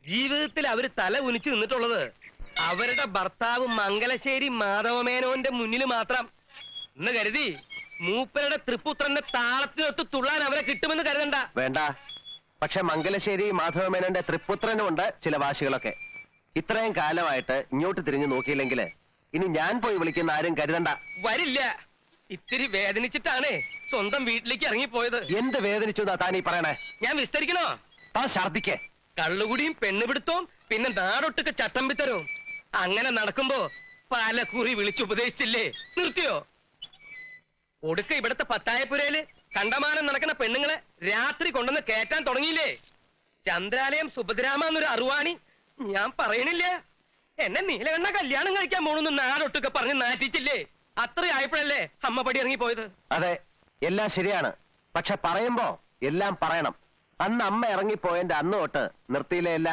ജീവിതത്തിൽ അവര് തല കുനിച്ചു നിന്നിട്ടുള്ളത് അവരുടെ ഭർത്താവ് മംഗലശ്ശേരി മാധവമേനോന്റെ മുന്നിൽ മാത്രം എന്ന് കരുതി മൂപ്പരുടെ തൃപ്പുത്രന്റെ താളത്തിനൊത്ത് തുള്ളാൻ അവരെ കിട്ടുമെന്ന് കരുതണ്ട. വേണ്ട. പക്ഷെ മംഗലശ്ശേരി മാധവമേനോന്റെ തൃപ്പുത്രനുമുണ്ട് ചില വാശികളൊക്കെ. ഇത്രയും കാലമായിട്ട് ഇങ്ങോട്ട് തിരിഞ്ഞു നോക്കിയില്ലെങ്കിൽ ഇനി ഞാൻ പോയി വിളിക്കുന്ന ആരും കരുതണ്ട. വരില്ല. ഇത്തിരി വേദനിച്ചിട്ടാണ് സ്വന്തം വീട്ടിലേക്ക് ഇറങ്ങിപ്പോയത്. എന്ത് വേദനിച്ചു താനീ പറയണേ? ഞാൻ വിസ്തരിക്കണോ? താൻ ഛർദിക്കേ. കള്ളുകുടിയും പെണ്ണുപിടുത്തവും പിന്നെ നാടൊട്ടുക്ക് ചട്ടം പിത്തരവും അങ്ങനെ നടക്കുമ്പോ പല കുറി വിളിച്ചുപദേശിച്ചില്ലേ? നിർത്തിയോ? ഒടുക്ക ഇവിടത്തെ പത്തായപ്പുരയില് കണ്ടമാനം നടക്കുന്ന പെണ്ണുങ്ങളെ രാത്രി കൊണ്ടുവന്ന് കേറ്റാൻ തുടങ്ങിയില്ലേ? ചന്ദ്രാലയം സുഭദ്രാമ എന്നൊരു അറുവാണി ഞാൻ പറയണില്ല. എന്നെ നീലകണ്ണ കല്യാണം കഴിക്കാൻ പോണെന്ന് നാടൊട്ടുക്കെ പറഞ്ഞ് നാറ്റിച്ചില്ലേ? അത്രയായപ്പോഴല്ലേ അമ്മ പടി ഇറങ്ങിപ്പോയത്. അതെ, എല്ലാം ശരിയാണ്. പക്ഷെ പറയുമ്പോ എല്ലാം പറയണം. അന്ന് അമ്മ ഇറങ്ങിപ്പോയതിന്റെ അന്ന് തൊട്ട് നിർത്തിയില്ലേ എല്ലാം.